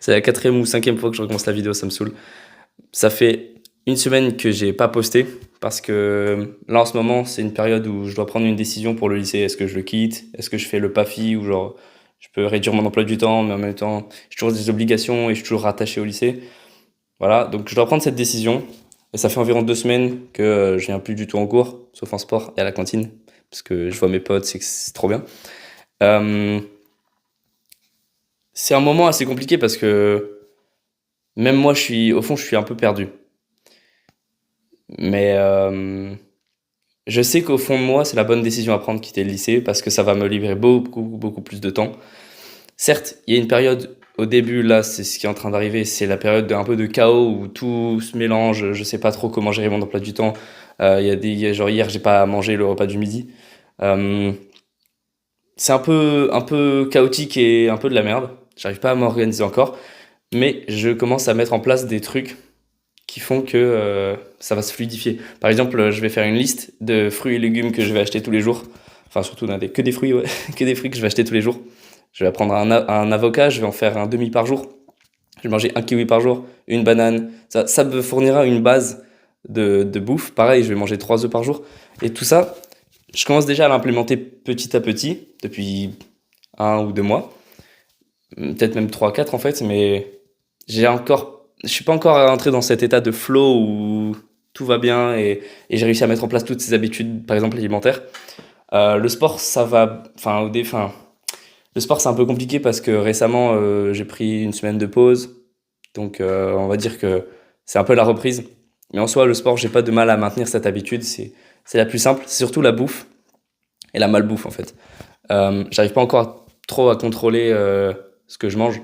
C'est la 4e ou 5e fois que je recommence la vidéo, ça me saoule. Ça fait une semaine que j'ai pas posté parce que là en ce moment c'est une période où je dois prendre une décision pour le lycée. Est-ce que je le quitte? Est-ce que je fais le PAFI ou genre je peux réduire mon emploi du temps mais en même temps j'ai toujours des obligations et je suis toujours rattaché au lycée. Voilà, donc je dois prendre cette décision et ça fait environ 2 semaines que je viens plus du tout en cours, sauf en sport et à la cantine parce que je vois mes potes, c'est trop bien. Euh, c'est un moment assez compliqué parce que même moi au fond je suis un peu perdu. Mais je sais qu'au fond de moi, c'est la bonne décision à prendre, quitter le lycée, parce que ça va me libérer beaucoup, beaucoup plus de temps. Certes, il y a une période au début, là, c'est ce qui est en train d'arriver, c'est la période un peu de chaos où tout se mélange, je sais pas trop comment gérer mon emploi du temps. Genre hier, j'ai pas mangé le repas du midi. Euh, c'est un peu chaotique et un peu de la merde. J'arrive pas à m'organiser encore, mais je commence à mettre en place des trucs qui font que ça va se fluidifier. Par exemple, je vais faire une liste de fruits et légumes que je vais acheter tous les jours. Enfin, surtout que des fruits, ouais. Que des fruits que je vais acheter tous les jours. Je vais prendre un avocat, je vais en faire un demi par jour. Je vais manger un kiwi par jour, une banane. Ça me fournira une base de bouffe. Pareil, je vais manger 3 œufs par jour. Et tout ça, je commence déjà à l'implémenter petit à petit, depuis 1 ou 2 mois. Peut-être même 3, 4 en fait, mais je suis pas encore rentré dans cet état de flow où tout va bien et j'ai réussi à mettre en place toutes ces habitudes, par exemple alimentaires. Le sport, ça va, le sport c'est un peu compliqué parce que récemment j'ai pris une semaine de pause, donc on va dire que c'est un peu la reprise. Mais en soi, le sport, j'ai pas de mal à maintenir cette habitude, c'est la plus simple, c'est surtout la bouffe et la malbouffe en fait. J'arrive pas encore trop à contrôler ce que je mange.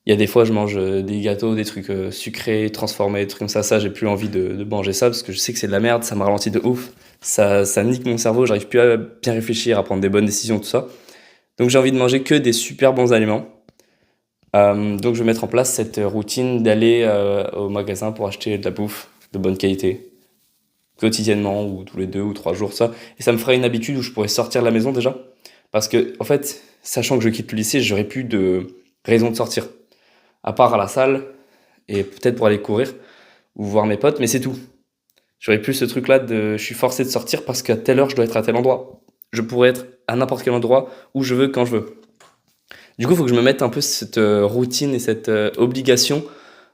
Il y a des fois, je mange des gâteaux, des trucs sucrés, transformés, des trucs comme ça. Ça, j'ai plus envie de manger ça parce que je sais que c'est de la merde, ça me ralentit de ouf. Ça nique mon cerveau, j'arrive plus à bien réfléchir, à prendre des bonnes décisions, tout ça. Donc j'ai envie de manger que des super bons aliments. Donc je vais mettre en place cette routine d'aller au magasin pour acheter de la bouffe de bonne qualité, quotidiennement ou tous les 2 ou 3 jours, ça. Et ça me fera une habitude où je pourrais sortir de la maison déjà. Parce que, en fait, sachant que je quitte le lycée, j'aurai plus de raison de sortir. À part à la salle et peut-être pour aller courir ou voir mes potes, mais c'est tout. J'aurais plus ce truc-là de je suis forcé de sortir parce qu'à telle heure je dois être à tel endroit. Je pourrais être à n'importe quel endroit où je veux quand je veux. Du coup, il faut que je me mette un peu cette routine et cette obligation,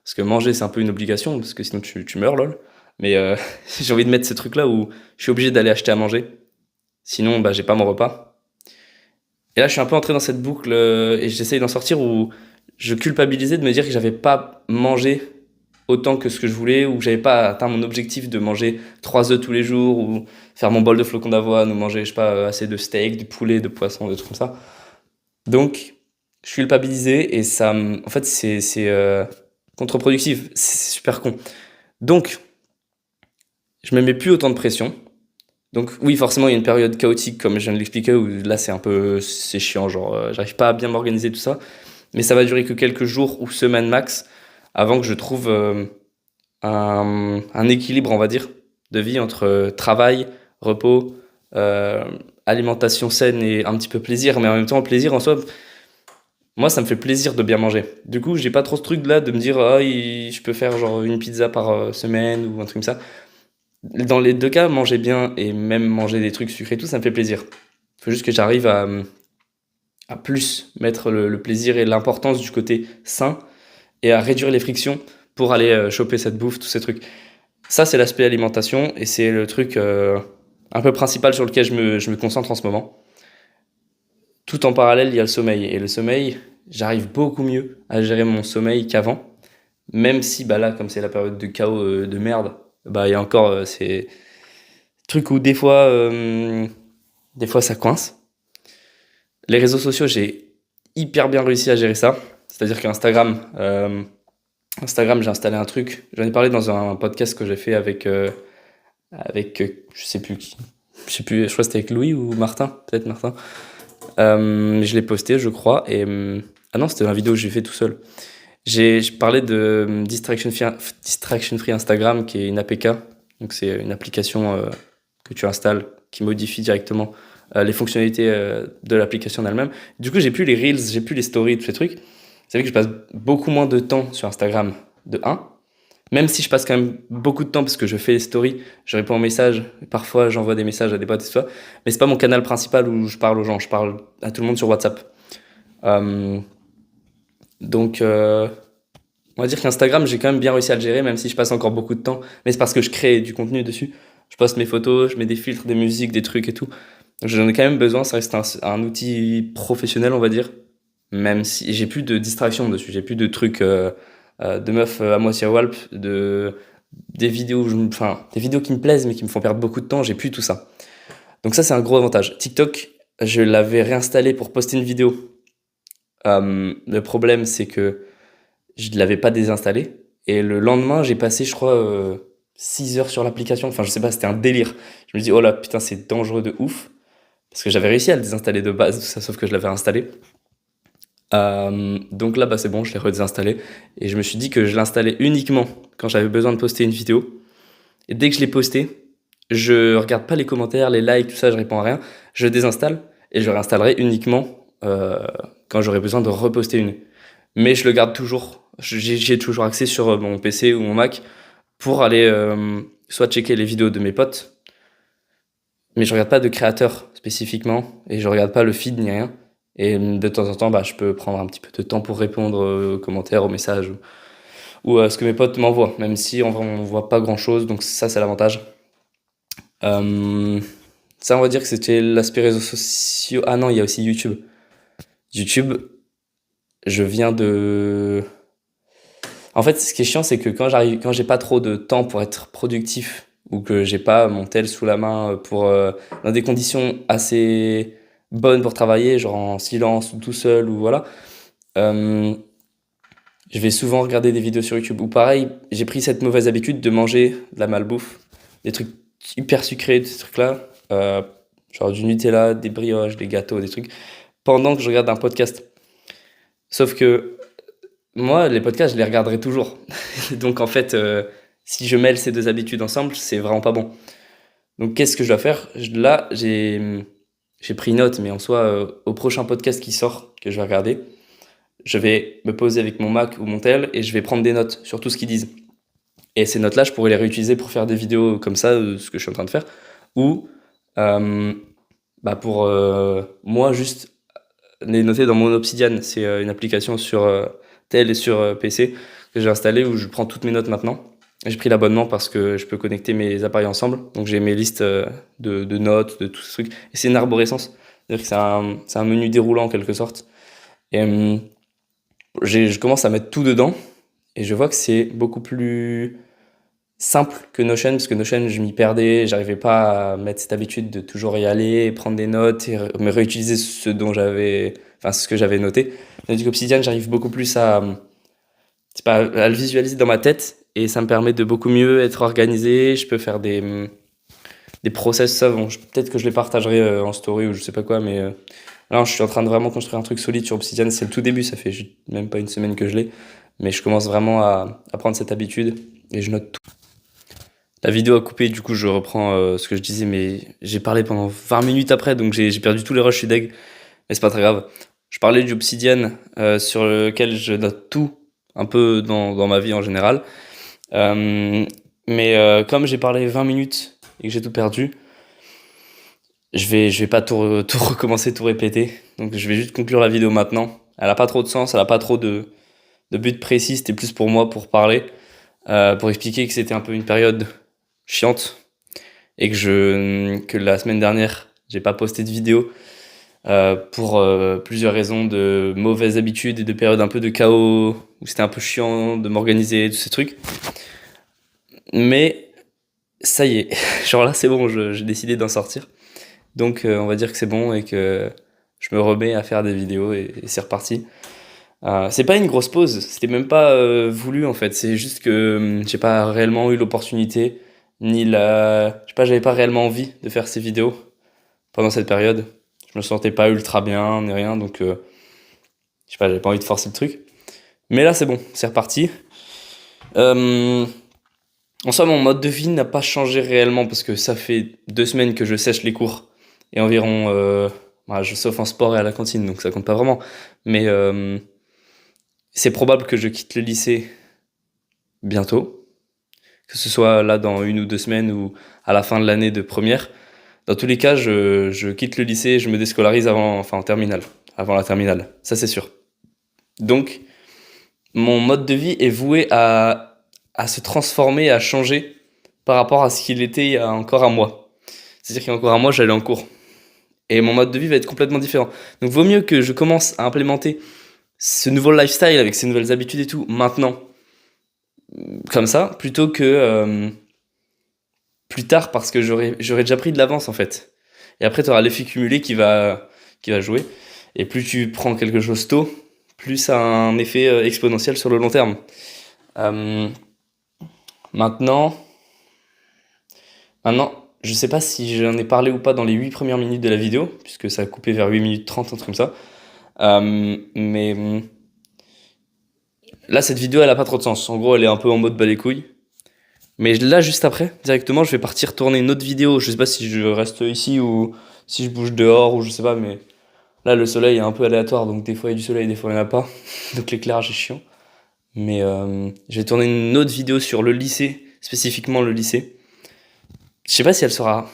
parce que manger c'est un peu une obligation, parce que sinon tu meurs, lol. Mais j'ai envie de mettre ce truc-là où je suis obligé d'aller acheter à manger, sinon bah j'ai pas mon repas. Et là, je suis un peu entré dans cette boucle et j'essaye d'en sortir où je culpabilisais de me dire que j'avais pas mangé autant que ce que je voulais ou que j'avais pas atteint mon objectif de manger 3 œufs tous les jours ou faire mon bol de flocons d'avoine ou manger, je sais pas, assez de steak, de poulet, de poisson, de trucs comme ça. Donc, je suis culpabilisé et en fait, c'est contre-productif. C'est super con. Donc, je me mets plus autant de pression. Donc oui, forcément, il y a une période chaotique, comme je viens de l'expliquer, où là, c'est chiant, genre, j'arrive pas à bien m'organiser, tout ça. Mais ça va durer que quelques jours ou semaines max, avant que je trouve un équilibre, on va dire, de vie entre travail, repos, euh, alimentation saine et un petit peu plaisir. Mais en même temps, le plaisir en soi, moi, ça me fait plaisir de bien manger. Du coup, j'ai pas trop ce truc là de me dire, ah, je peux faire genre une pizza par semaine ou un truc comme ça. Dans les deux cas, manger bien et même manger des trucs sucrés et tout, ça me fait plaisir. Faut juste que j'arrive à plus mettre le plaisir et l'importance du côté sain et à réduire les frictions pour aller choper cette bouffe, tous ces trucs. Ça, c'est l'aspect alimentation et c'est le truc un peu principal sur lequel je me concentre en ce moment. Tout en parallèle, il y a le sommeil. Et le sommeil, j'arrive beaucoup mieux à gérer mon sommeil qu'avant. Même si, bah là, comme c'est la période de chaos de merde, bah il y a encore ces trucs où des fois ça coince. Les réseaux sociaux, j'ai hyper bien réussi à gérer ça. C'est-à-dire Instagram, j'ai installé un truc. J'en ai parlé dans un podcast que j'ai fait avec je sais plus qui. Je sais plus, je crois que c'était avec Louis ou Martin, peut-être Martin. Je l'ai posté, je crois. Ah non, c'était une vidéo que j'ai fait tout seul. Je parlais de Distraction Free Instagram, qui est une APK. Donc, c'est une application que tu installes qui modifie directement les fonctionnalités de l'application en elle-même. Du coup, j'ai plus les Reels, j'ai plus les stories, tous ces trucs. savez que je passe beaucoup moins de temps sur Instagram, de un. Même si je passe quand même beaucoup de temps parce que je fais les stories, je réponds aux messages, parfois j'envoie des messages à des potes et tout ça, mais c'est pas mon canal principal où je parle aux gens, je parle à tout le monde sur WhatsApp. Euh, donc, on va dire qu'Instagram, j'ai quand même bien réussi à le gérer, même si je passe encore beaucoup de temps, mais c'est parce que je crée du contenu dessus. Je poste mes photos, je mets des filtres, des musiques, des trucs et tout. Donc j'en ai quand même besoin, ça reste un outil professionnel, on va dire, même si j'ai plus de distractions dessus, j'ai plus de trucs de meufs à moitié walp, des vidéos, enfin, des vidéos qui me plaisent mais qui me font perdre beaucoup de temps, j'ai plus tout ça. Donc ça, c'est un gros avantage. TikTok, je l'avais réinstallé pour poster une vidéo. Le problème, c'est que je ne l'avais pas désinstallé. Et le lendemain, j'ai passé, je crois, 6 heures sur l'application. Enfin, je sais pas, c'était un délire. Je me dis, oh là, putain, c'est dangereux de ouf. Parce que j'avais réussi à le désinstaller de base, tout ça, sauf que je l'avais installé. Donc là, bah, c'est bon, je l'ai redésinstallé. Et je me suis dit que je l'installais uniquement quand j'avais besoin de poster une vidéo. Et dès que je l'ai posté, je regarde pas les commentaires, les likes, tout ça, je réponds à rien. Je désinstalle et je réinstallerai uniquement quand j'aurai besoin de reposter une. Mais je le garde toujours. J'ai toujours accès sur mon PC ou mon Mac pour aller soit checker les vidéos de mes potes, mais je regarde pas de créateurs spécifiquement et je regarde pas le feed ni rien. Et de temps en temps, bah, je peux prendre un petit peu de temps pour répondre aux commentaires, aux messages ou à ce que mes potes m'envoient, même si en vrai on voit pas grand chose, donc ça c'est l'avantage. Euh, Ça, on va dire que c'était l'aspect réseaux sociaux. Ah non, il y a aussi YouTube. YouTube, je viens de. En fait, ce qui est chiant, c'est que quand j'ai pas trop de temps pour être productif ou que j'ai pas mon tel sous la main pour dans des conditions assez bonnes pour travailler, genre en silence ou tout seul ou voilà, euh, je vais souvent regarder des vidéos sur YouTube. Ou pareil, j'ai pris cette mauvaise habitude de manger de la malbouffe, des trucs hyper sucrés, des trucs là, genre du Nutella, des brioches, des gâteaux, des trucs, pendant que je regarde un podcast. Sauf que moi, les podcasts, je les regarderai toujours. Donc en fait, si je mêle ces deux habitudes ensemble, c'est vraiment pas bon. Donc qu'est-ce que je dois faire? Là, j'ai pris note, mais en soi, au prochain podcast qui sort, que je vais regarder, je vais me poser avec mon Mac ou mon tel et je vais prendre des notes sur tout ce qu'ils disent. Et ces notes-là, je pourrais les réutiliser pour faire des vidéos comme ça, ce que je suis en train de faire, ou euh, bah pour moi juste les noter dans mon Obsidian. C'est une application sur tel et sur PC que j'ai installée où je prends toutes mes notes maintenant. J'ai pris l'abonnement parce que je peux connecter mes appareils ensemble. Donc j'ai mes listes de notes, de tout ce truc. Et c'est une arborescence. C'est-à-dire que c'est un menu déroulant en quelque sorte. Et je commence à mettre tout dedans. Et je vois que c'est beaucoup plus simple que Notion, parce que Notion, je m'y perdais, j'arrivais pas à mettre cette habitude de toujours y aller, prendre des notes et me réutiliser ce que j'avais noté. Tandis qu'Obsidian, j'arrive beaucoup plus c'est pas, à le visualiser dans ma tête et ça me permet de beaucoup mieux être organisé. Je peux faire des process, ça, bon, peut-être que je les partagerai en story ou je sais pas quoi, mais là, je suis en train de vraiment construire un truc solide sur Obsidian. C'est le tout début, ça fait même pas une semaine que je l'ai, mais je commence vraiment à prendre cette habitude et je note. La vidéo a coupé, du coup je reprends ce que je disais, mais j'ai parlé pendant 20 minutes après, donc j'ai perdu tous les rushs, je suis deg, mais c'est pas très grave. Je parlais du Obsidian sur lequel je note tout, un peu dans ma vie en général. Mais comme j'ai parlé 20 minutes et que j'ai tout perdu, je vais pas tout recommencer, tout répéter. Donc je vais juste conclure la vidéo maintenant. Elle a pas trop de sens, elle a pas trop de but précis, c'était plus pour moi pour parler, pour expliquer que c'était un peu une période chiante et que la semaine dernière j'ai pas posté de vidéo pour plusieurs raisons de mauvaises habitudes et de périodes un peu de chaos où c'était un peu chiant de m'organiser tous ces trucs, mais ça y est, genre là c'est bon, j'ai décidé d'en sortir, donc on va dire que c'est bon et que je me remets à faire des vidéos et c'est reparti. C'est pas une grosse pause, c'était même pas voulu en fait, c'est juste que j'ai pas réellement eu l'opportunité, je sais pas, j'avais pas réellement envie de faire ces vidéos pendant cette période. Je me sentais pas ultra bien ni rien, donc je sais pas, j'avais pas envie de forcer le truc. Mais là c'est bon, c'est reparti. Euh, En soi, mon mode de vie n'a pas changé réellement parce que ça fait 2 semaines que je sèche les cours et environ, je sauf en sport et à la cantine, donc ça compte pas vraiment. Mais C'est probable que je quitte le lycée bientôt, que ce soit là dans 1 ou 2 semaines ou à la fin de l'année de première. Dans tous les cas, je quitte le lycée, je me déscolarise en terminale, avant la terminale, ça c'est sûr. Donc, mon mode de vie est voué à se transformer, à changer par rapport à ce qu'il était il y a encore un mois. C'est-à-dire qu'il y a encore un mois, j'allais en cours. Et mon mode de vie va être complètement différent. Donc, vaut mieux que je commence à implémenter ce nouveau lifestyle avec ces nouvelles habitudes et tout maintenant, comme ça, plutôt que plus tard, parce que j'aurais déjà pris de l'avance en fait. Et après, tu auras l'effet cumulé qui va jouer. Et plus tu prends quelque chose tôt, plus ça a un effet exponentiel sur le long terme. Euh, maintenant, maintenant, je sais pas si j'en ai parlé ou pas dans les 8 premières minutes de la vidéo, puisque ça a coupé vers 8 minutes 30, un truc comme ça. Mais là, cette vidéo, elle a pas trop de sens. En gros, elle est un peu en mode bas les couilles. Mais là, juste après, directement, je vais partir tourner une autre vidéo. Je sais pas si je reste ici ou si je bouge dehors ou je sais pas, mais là, le soleil est un peu aléatoire, donc des fois il y a du soleil, des fois il n'y en a pas. Donc l'éclairage est chiant. Mais je vais tourner une autre vidéo sur le lycée, spécifiquement le lycée. Je sais pas si elle sera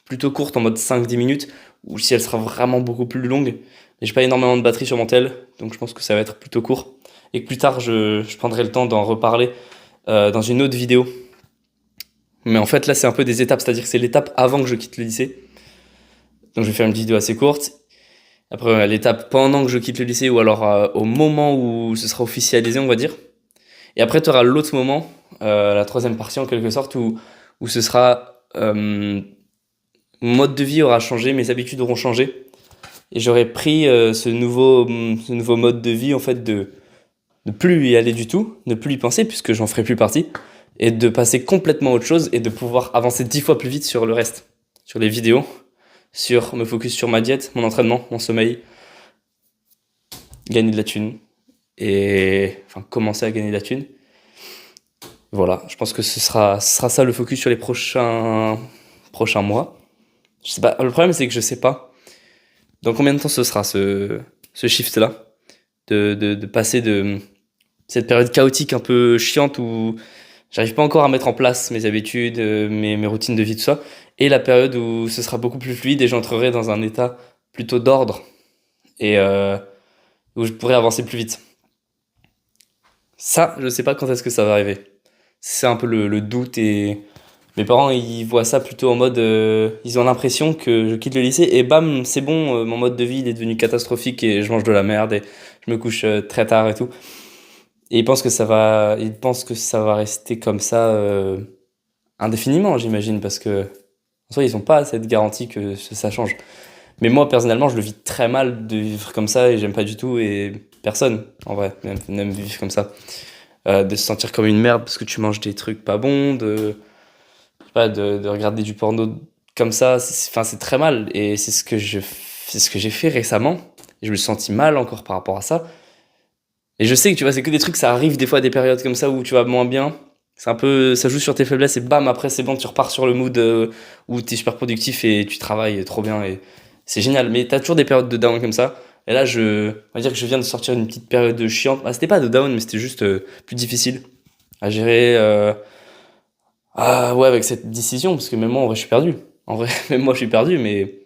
plutôt courte en mode 5-10 minutes ou si elle sera vraiment beaucoup plus longue. Mais j'ai pas énormément de batterie sur mon tel, donc je pense que ça va être plutôt court. Et que plus tard, je prendrai le temps d'en reparler dans une autre vidéo. Mais en fait, là, c'est un peu des étapes, c'est-à-dire que c'est l'étape avant que je quitte le lycée. Donc je vais faire une vidéo assez courte. Après, l'étape pendant que je quitte le lycée ou alors au moment où ce sera officialisé, on va dire. Et après, tu auras l'autre moment, la troisième partie en quelque sorte, où ce sera... mon mode de vie aura changé, mes habitudes auront changé. Et j'aurais pris ce nouveau mode de vie, en fait, de ne plus y aller du tout, ne plus y penser, puisque j'en ferai plus partie, et de passer complètement à autre chose et de pouvoir avancer 10 fois plus vite sur le reste, sur les vidéos, sur me focus sur ma diète, mon entraînement, mon sommeil, gagner de la thune, et enfin commencer à gagner de la thune. Voilà, je pense que ce sera ça le focus sur les prochains mois. Je sais pas, le problème c'est que je sais pas dans combien de temps ce sera ce shift-là, de passer de cette période chaotique un peu chiante où j'arrive pas encore à mettre en place mes habitudes, mes routines de vie, tout ça, et la période où ce sera beaucoup plus fluide et j'entrerai dans un état plutôt d'ordre et où je pourrai avancer plus vite. Ça, je sais pas quand est-ce que ça va arriver. C'est un peu le doute et mes parents ils voient ça plutôt en mode ils ont l'impression que je quitte le lycée et bam c'est bon mon mode de vie il est devenu catastrophique et je mange de la merde et je me couche très tard et tout. Et ils pensent que ça va rester comme ça indéfiniment, j'imagine, parce que en soi, ils n'ont pas cette garantie que ça change. Mais moi, personnellement, je le vis très mal de vivre comme ça et j'aime pas du tout. Et personne, en vrai, n'aime vivre comme ça. De se sentir comme une merde parce que tu manges des trucs pas bons, je sais pas, de regarder du porno comme ça, enfin, c'est très mal. Et c'est ce que j'ai fait récemment. Et je me suis senti mal encore par rapport à ça. Et je sais que tu vois, c'est que des trucs, ça arrive des fois à des périodes comme ça où tu vas moins bien. C'est un peu, ça joue sur tes faiblesses et bam, après c'est bon, tu repars sur le mood où t'es super productif et tu travailles trop bien et c'est génial. Mais t'as toujours des périodes de down comme ça. Et là, on va dire que je viens de sortir une petite période de chiante. Bah, c'était pas de down, mais c'était juste plus difficile à gérer. Ah ouais, avec cette décision, parce que même moi, en vrai, je suis perdu. En vrai, même moi, je suis perdu, mais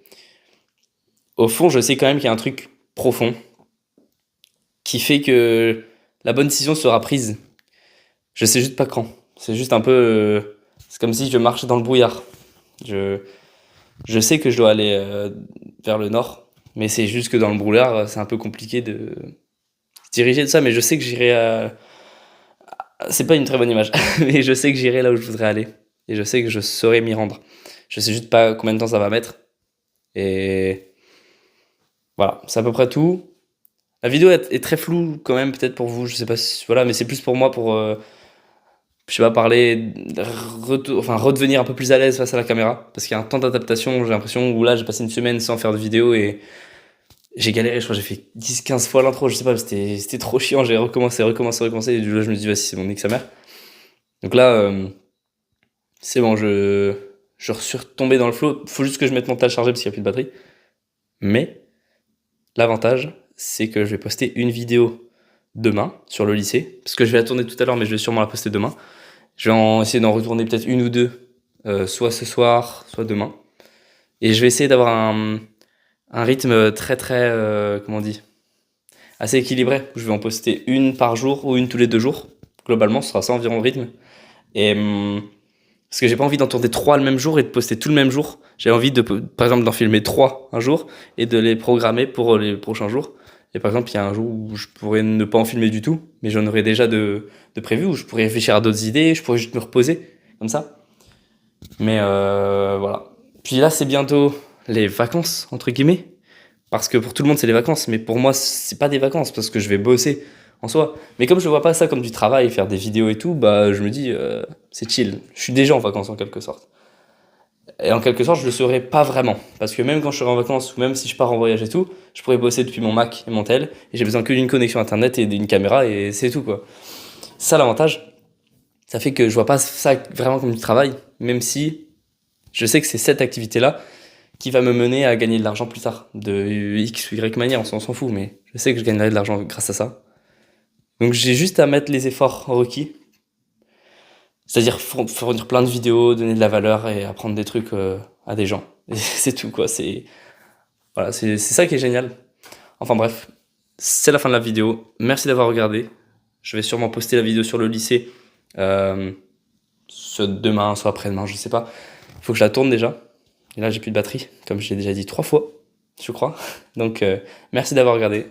au fond, je sais quand même qu'il y a un truc profond qui fait que la bonne décision sera prise. Je sais juste pas quand. C'est juste un peu. C'est comme si je marchais dans le brouillard. Je, je sais que je dois aller vers le nord, mais c'est juste que dans le brouillard, c'est un peu compliqué de se diriger de ça, mais je sais que j'irai à. C'est pas une très bonne image, mais je sais que j'irai là où je voudrais aller. Et je sais que je saurai m'y rendre. Je sais juste pas combien de temps ça va mettre. Et voilà, c'est à peu près tout. La vidéo est très floue quand même, peut-être pour vous, je sais pas si. Voilà, mais c'est plus pour moi pour. Je sais pas, parler, enfin redevenir un peu plus à l'aise face à la caméra, parce qu'il y a un temps d'adaptation, j'ai l'impression, où là j'ai passé une semaine sans faire de vidéo et j'ai galéré, je crois que j'ai fait 10-15 fois l'intro, je sais pas, c'était trop chiant, j'ai recommencé, et du coup là je me dis, vas-y, c'est mon nique sa mère. Donc là, c'est bon, je suis retombé dans le flow, faut juste que je mette mon tel chargé parce qu'il n'y a plus de batterie. Mais l'avantage, c'est que je vais poster une vidéo demain sur le lycée, parce que je vais la tourner tout à l'heure, mais je vais sûrement la poster demain. Je vais essayer d'en retourner peut-être une ou deux, soit ce soir, soit demain. Et je vais essayer d'avoir un rythme très très, comment on dit, assez équilibré. Je vais en poster une par jour ou une tous les 2 jours. Globalement, ce sera ça environ le rythme. Et parce que j'ai pas envie d'en tourner 3 le même jour et de poster tout le même jour. J'ai envie par exemple, d'en filmer 3 un jour et de les programmer pour les prochains jours. Et par exemple, il y a un jour où je pourrais ne pas en filmer du tout, mais j'en aurais déjà de prévu, où je pourrais réfléchir à d'autres idées, je pourrais juste me reposer, comme ça. Mais voilà. Puis là, c'est bientôt les vacances, entre guillemets. Parce que pour tout le monde, c'est les vacances. Mais pour moi, c'est pas des vacances, parce que je vais bosser en soi. Mais comme je vois pas ça comme du travail, faire des vidéos et tout, bah je me dis, c'est chill. Je suis déjà en vacances en quelque sorte. Et en quelque sorte, je le serai pas vraiment. Parce que même quand je serai en vacances, ou même si je pars en voyage et tout, je pourrais bosser depuis mon Mac et mon tel. Et j'ai besoin que d'une connexion internet et d'une caméra, et c'est tout, quoi. Ça, l'avantage, ça fait que je vois pas ça vraiment comme du travail, même si je sais que c'est cette activité-là qui va me mener à gagner de l'argent plus tard. De X ou Y manière, on s'en fout, mais je sais que je gagnerai de l'argent grâce à ça. Donc j'ai juste à mettre les efforts requis, c'est-à-dire fournir plein de vidéos, donner de la valeur et apprendre des trucs à des gens. Et c'est tout, quoi. Voilà, c'est ça qui est génial. Enfin bref, c'est la fin de la vidéo. Merci d'avoir regardé. Je vais sûrement poster la vidéo sur le lycée, euh, soit demain, soit après-demain, je sais pas. Il faut que je la tourne déjà. Et là, j'ai plus de batterie, comme je l'ai déjà dit 3 fois, je crois. Donc, merci d'avoir regardé.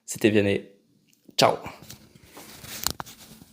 C'était Vianney. Ciao!